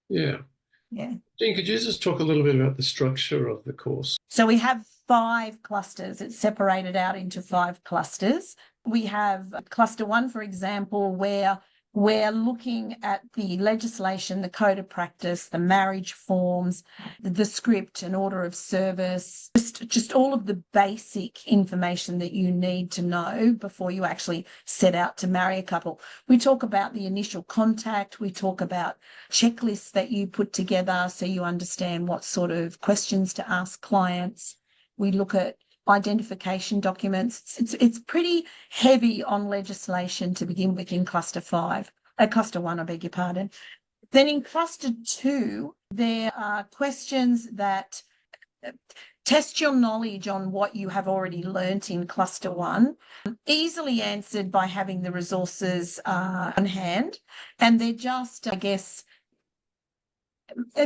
Yeah. Yeah. Jean, could you just talk a little bit about the structure of the course? So we have 5 clusters. It's separated out into 5 clusters. We have cluster 1, for example, where we're looking at the legislation, the code of practice, the marriage forms, the script and order of service, just all of the basic information that you need to know before you actually set out to marry a couple. We talk about the initial contact. We talk about checklists that you put together so you understand what sort of questions to ask clients. We look at identification documents. It's pretty heavy on legislation to begin with in cluster 1, I beg your pardon. Then in cluster 2, there are questions that test your knowledge on what you have already learnt in cluster 1, easily answered by having the resources on hand. And they're just, I guess,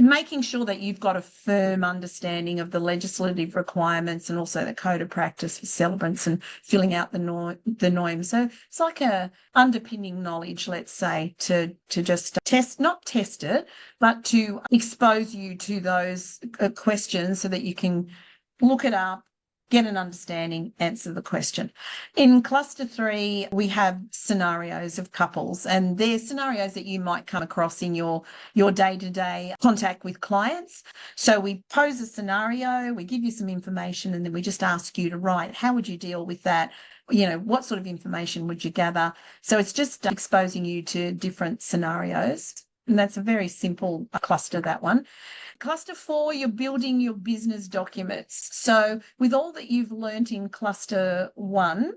making sure that you've got a firm understanding of the legislative requirements and also the code of practice for celebrants and filling out the norms. So it's like a underpinning knowledge, let's say, to just not test it, but to expose you to those questions so that you can look it up, get an understanding, answer the question. In cluster 3, we have scenarios of couples, and they're scenarios that you might come across in your day-to-day contact with clients. So we pose a scenario, we give you some information, and then we just ask you to write, how would you deal with that? You know, what sort of information would you gather? So it's just exposing you to different scenarios. And that's a very simple cluster, that one. Cluster 4, you're building your business documents. So with all that you've learnt in cluster 1,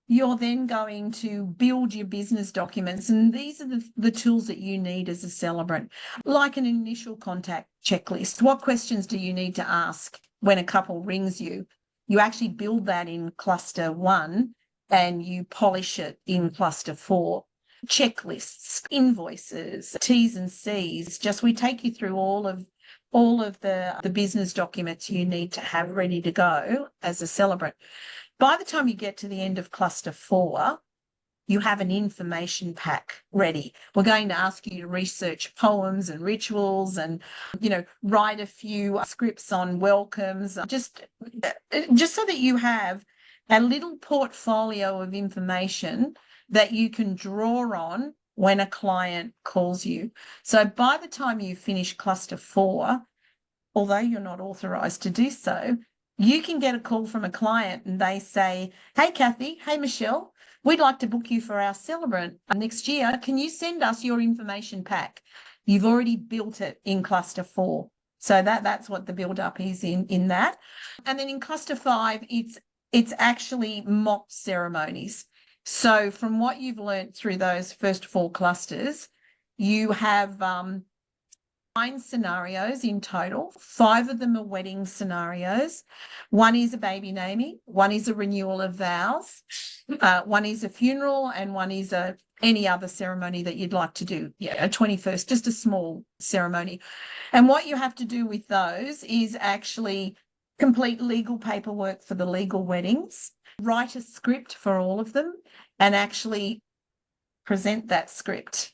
you're then going to build your business documents. And these are the tools that you need as a celebrant, like an initial contact checklist. What questions do you need to ask when a couple rings you? You actually build that in cluster 1 and you polish it in cluster 4. Checklists, invoices, T's and C's. Just we take you through all of the business documents you need to have ready to go as a celebrant. By the time you get to the end of cluster 4, you have an information pack ready. We're going to ask you to research poems and rituals and, write a few scripts on welcomes, just so that you have a little portfolio of information that you can draw on when a client calls you. So by the time you finish cluster 4, although you're not authorised to do so, you can get a call from a client and they say, hey, Kathy, hey, Michelle, we'd like to book you for our celebrant next year. Can you send us your information pack? You've already built it in cluster 4. So that's what the build-up is in that. And then in cluster 5, it's actually mock ceremonies. So from what you've learned through those first 4 clusters, you have 9 scenarios in total. 5 of them are wedding scenarios. 1 is a baby naming. 1 is a renewal of vows. 1 is a funeral, and 1 is any other ceremony that you'd like to do. Yeah, a 21st, just a small ceremony. And what you have to do with those is actually complete legal paperwork for the legal weddings, write a script for all of them, and actually present that script